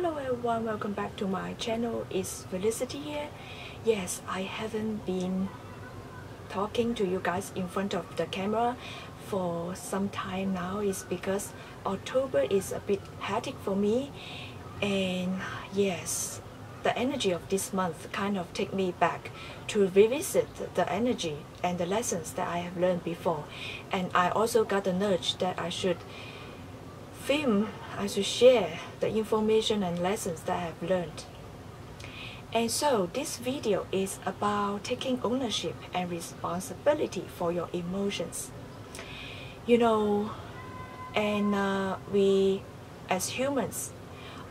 Hello everyone, welcome back to my channel. It's Felicity here. Yes, I haven't been talking to you guys in front of the camera for some time now. It's because October is a bit hectic for me, and yes, the energy of this month kind of take me back to revisit the energy and the lessons that I have learned before. And I also got the nudge that I should share the information and lessons that I have learned. And so this video is about taking ownership and responsibility for your emotions. You know, and we as humans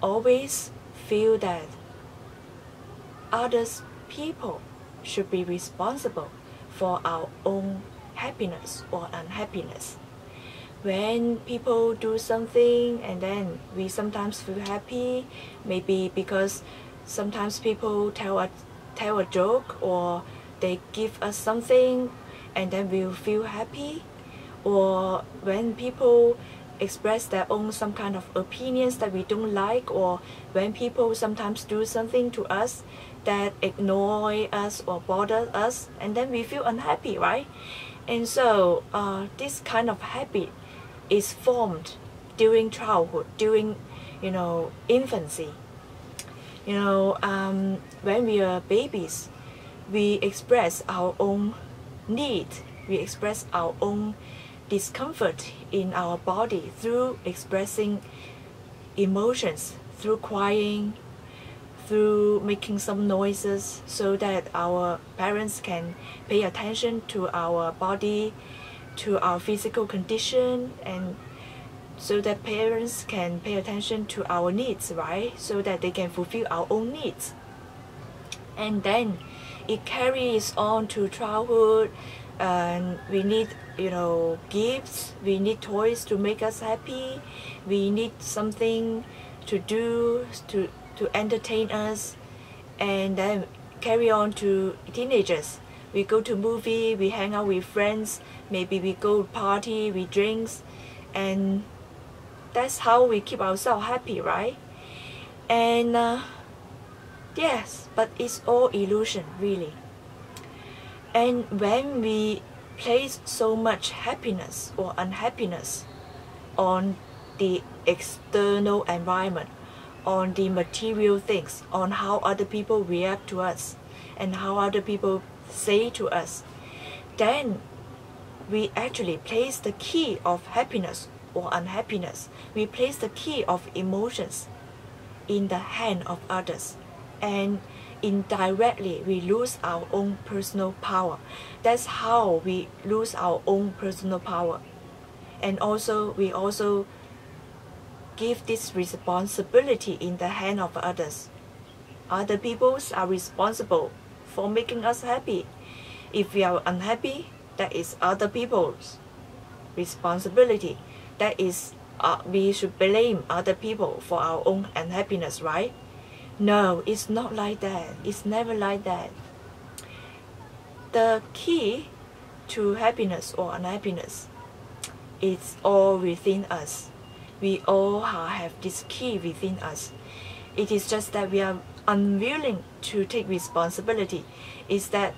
always feel that others people should be responsible for our own happiness or unhappiness. When people do something and then we sometimes feel happy, maybe because sometimes people tell a joke or they give us something and then we'll feel happy, or when people express their own some kind of opinions that we don't like, or when people sometimes do something to us that ignore us or bother us, and then we feel unhappy, right? And so this kind of habit is formed during childhood, during infancy. When we are babies, we express our own need, we express our own discomfort in our body through expressing emotions, through crying, through making some noises, so that our parents can pay attention to our body, to our physical condition, and so that parents can pay attention to our needs, right? So that they can fulfill our own needs. And then it carries on to childhood, and we need gifts, we need toys to make us happy, we need something to do to entertain us, and then carry on to teenagers. We go to movie, we hang out with friends, maybe we go party, we drinks, and that's how we keep ourselves happy, right? And yes, but it's all illusion, really. And when we place so much happiness or unhappiness on the external environment, on the material things, on how other people react to us and how other people say to us, then we actually place the key of happiness or unhappiness, we place the key of emotions in the hand of others, and indirectly we lose our own personal power. That's how we lose our own personal power. And also we also give this responsibility in the hand of others. Other people are responsible for making us happy. If we are unhappy, that is other people's responsibility. That is, we should blame other people for our own unhappiness, right? No, it's not like that. It's never like that. The key to happiness or unhappiness is all within us. We all have this key within us. It is just that we are unwilling to take responsibility. Is that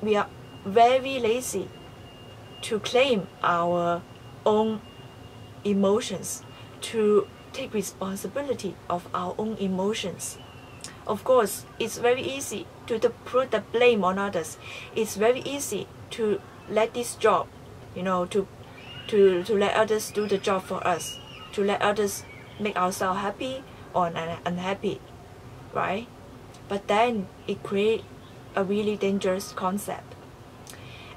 we are very lazy to claim our own emotions, to take responsibility of our own emotions. Of course, it's very easy to put the blame on others. It's very easy to let this job, to let others do the job for us, to let others make ourselves happy or unhappy, right? But then it creates a really dangerous concept.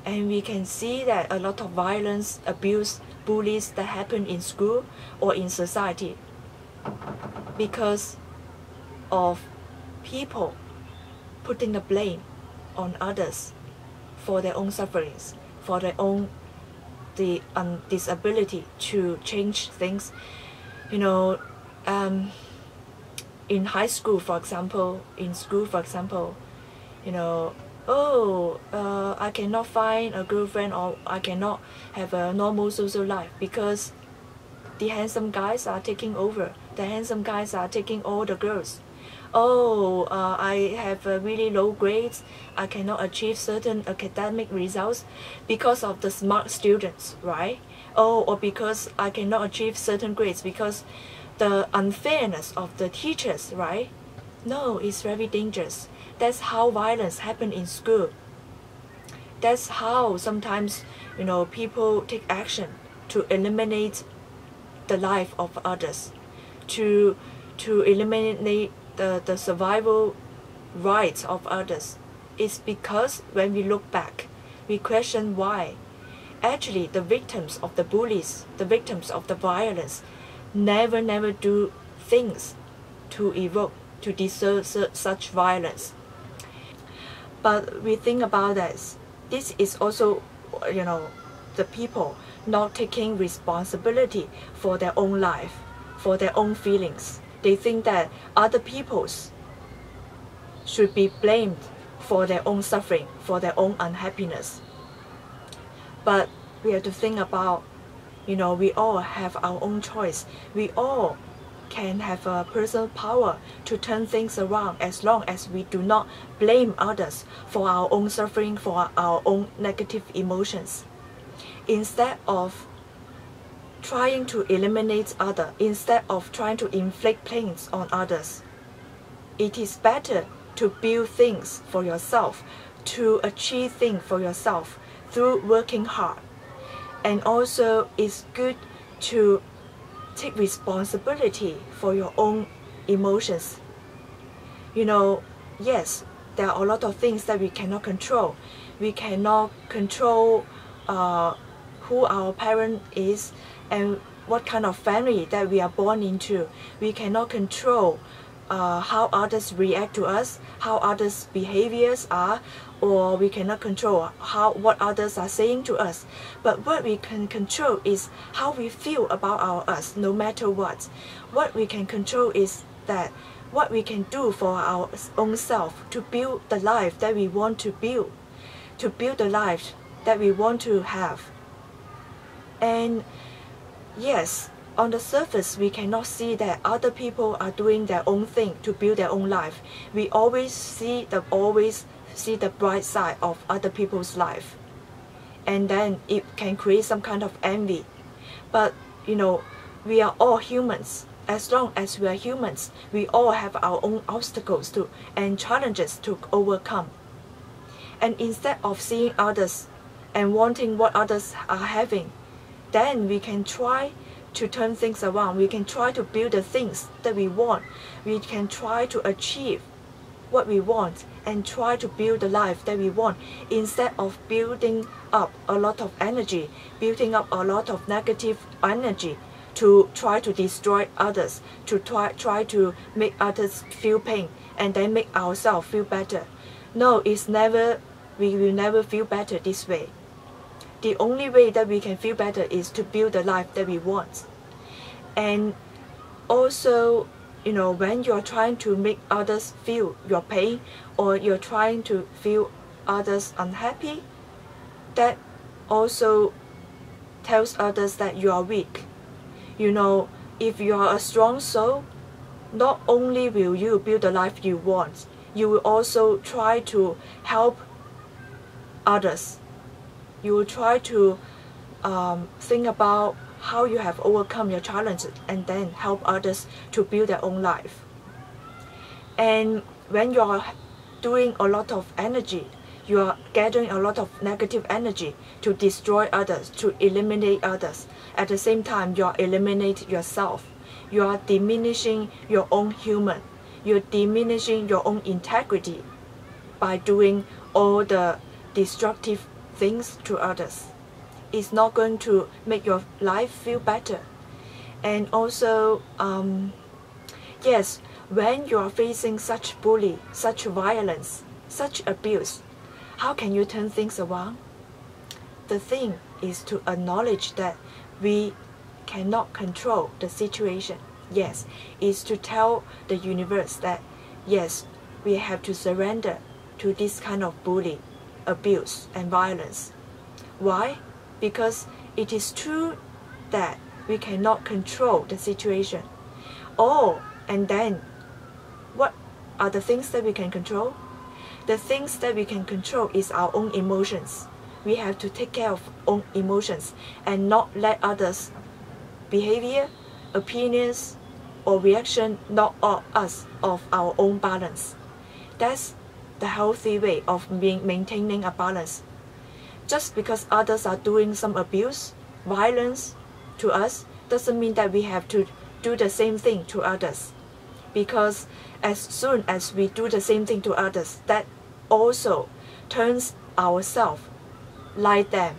And we can see that a lot of violence, abuse, bullies that happen in school or in society because of people putting the blame on others for their own sufferings, for their own disability to change things. In high school, for example, in school, for example, I cannot find a girlfriend, or I cannot have a normal social life because the handsome guys are taking over. The handsome guys are taking all the girls. Oh, I have really low grades. I cannot achieve certain academic results because of the smart students, right? Oh, or because I cannot achieve certain grades because the unfairness of the teachers, right? No, it's very dangerous. That's how violence happen in school. That's how sometimes, people take action to eliminate the life of others, to eliminate the survival rights of others. It's because when we look back, we question why. Actually, the victims of the bullies, the victims of the violence, never do things to evoke, to deserve such violence. But we think about this is also, the people not taking responsibility for their own life, for their own feelings. They think that other people's should be blamed for their own suffering, for their own unhappiness. But we have to think about, we all have our own choice. We all can have a personal power to turn things around as long as we do not blame others for our own suffering, for our own negative emotions. Instead of trying to eliminate others, instead of trying to inflict pains on others, it is better to build things for yourself, to achieve things for yourself through working hard. And also it's good to take responsibility for your own emotions. Yes, there are a lot of things that we cannot control. We cannot control who our parent is and what kind of family that we are born into. We cannot control how others react to us, how others' behaviors are, or we cannot control what others are saying to us. But what we can control is how we feel about us, no matter what. What we can control is that what we can do for our own self to build the life that we want to build the life that we want to have. And yes, on the surface, we cannot see that other people are doing their own thing to build their own life. We always see the bright side of other people's life. And then it can create some kind of envy. But, we are all humans. As long as we are humans, we all have our own obstacles and challenges to overcome. And instead of seeing others and wanting what others are having, then we can try to turn things around. We can try to build the things that we want. We can try to achieve what we want and try to build the life that we want, instead of building up a lot of energy, building up a lot of negative energy to try to destroy others, to try to make others feel pain and then make ourselves feel better. No, we will never feel better this way. The only way that we can feel better is to build the life that we want. And also, when you're trying to make others feel your pain, or you're trying to feel others unhappy, that also tells others that you are weak. If you are a strong soul, not only will you build the life you want, you will also try to help others. You will try to think about how you have overcome your challenges and then help others to build their own life. And when you are doing a lot of energy, you are gathering a lot of negative energy to destroy others, to eliminate others. At the same time, you are eliminating yourself. You are diminishing your own human. You're diminishing your own integrity by doing all the destructive things to others. It's not going to make your life feel better. And also, yes, when you are facing such bullying, such violence, such abuse, how can you turn things around? The thing is to acknowledge that we cannot control the situation. Yes, is to tell the universe that yes, we have to surrender to this kind of bullying, abuse and violence. Why? Because it is true that we cannot control the situation. Oh, and then what are the things that we can control? The things that we can control is our own emotions. We have to take care of own emotions and not let others' behavior, opinions, or reaction knock us off our own balance. That's the healthy way of maintaining a balance. Just because others are doing some abuse, violence to us, doesn't mean that we have to do the same thing to others. Because as soon as we do the same thing to others, that also turns ourselves like them.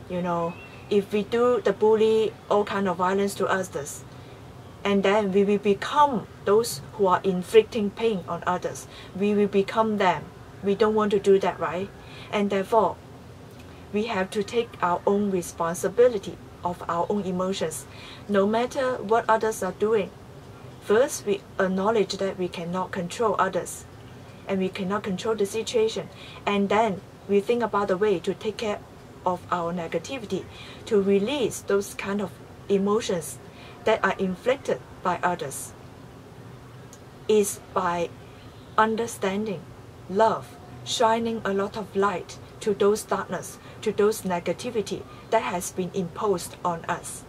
You know, if we do the bully, all kind of violence to others, and then we will become those who are inflicting pain on others. We will become them. We don't want to do that, right? And therefore, we have to take our own responsibility of our own emotions, no matter what others are doing. First, we acknowledge that we cannot control others, and we cannot control the situation. And then we think about the way to take care of our negativity, to release those kind of emotions that are inflicted by others, is by understanding, love, shining a lot of light to those darkness, to those negativity that has been imposed on us.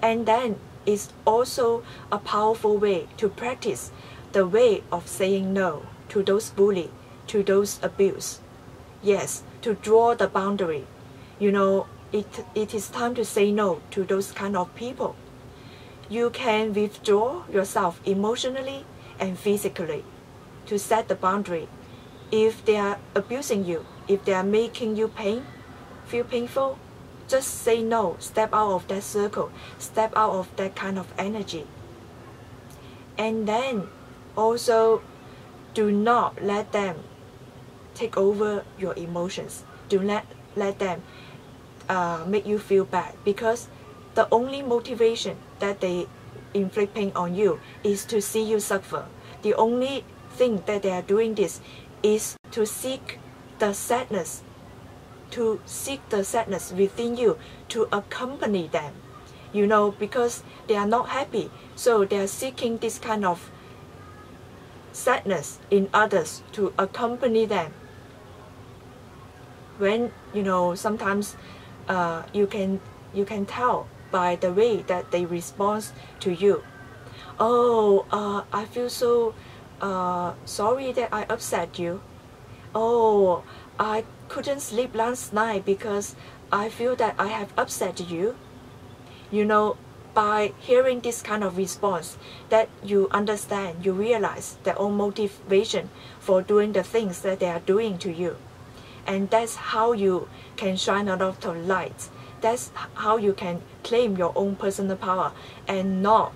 And then it's also a powerful way to practice the way of saying no to those bully, to those abuse. Yes, to draw the boundary. You know, it is time to say no to those kind of people. You can withdraw yourself emotionally and physically to set the boundary. If they are abusing you, if they are making you feel painful, just say no, step out of that circle, step out of that kind of energy. And then also do not let them take over your emotions. Do not let them make you feel bad, because the only motivation that they inflict pain on you is to see you suffer. The only thing that they are doing this is to seek the sadness, within you, to accompany them. You know, because they are not happy, so they are seeking this kind of sadness in others to accompany them. When, you know, sometimes you can tell by the way that they respond to you. Oh, I feel so sorry that I upset you. Oh, I couldn't sleep last night because I feel that I have upset you. You know, by hearing this kind of response, that you understand, you realize their own motivation for doing the things that they are doing to you. And that's how you can shine a lot of light. That's how you can claim your own personal power and not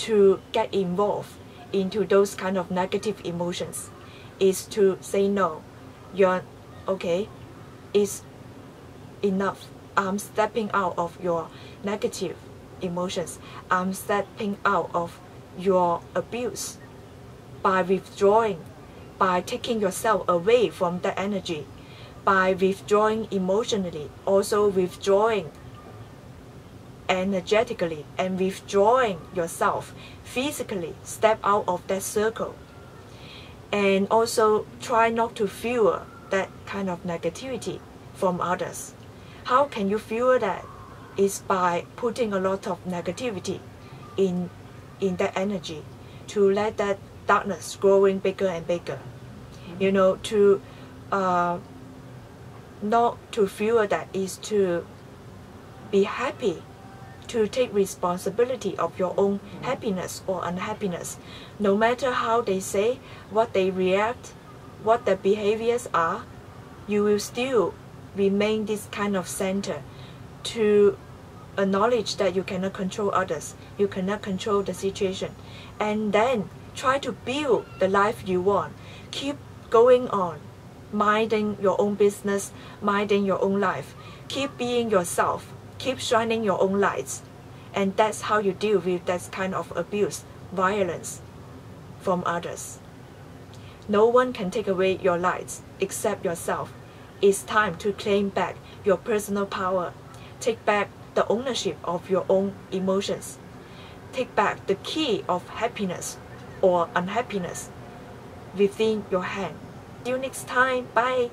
to get involved into those kind of negative emotions. Is to say no. You're okay, it's enough. I'm stepping out of your negative emotions. I'm stepping out of your abuse by withdrawing, by taking yourself away from that energy, by withdrawing emotionally, also withdrawing energetically, and withdrawing yourself physically. Step out of that circle. And also try not to fuel that kind of negativity from others. How can you fuel that? Is by putting a lot of negativity in that energy, to let that darkness growing bigger and bigger. You know, to not to fuel that is to be happy, to take responsibility of your own happiness or unhappiness. No matter how they say, what they react, what their behaviors are, you will still remain this kind of center to acknowledge that you cannot control others, you cannot control the situation, and then try to build the life you want. Keep going on, minding your own business, minding your own life. Keep being yourself, keep shining your own lights. And that's how you deal with that kind of abuse, violence from others. No one can take away your lights except yourself. It's time to claim back your personal power. Take back the ownership of your own emotions. Take back the key of happiness or unhappiness within your hand. See you next time. Bye.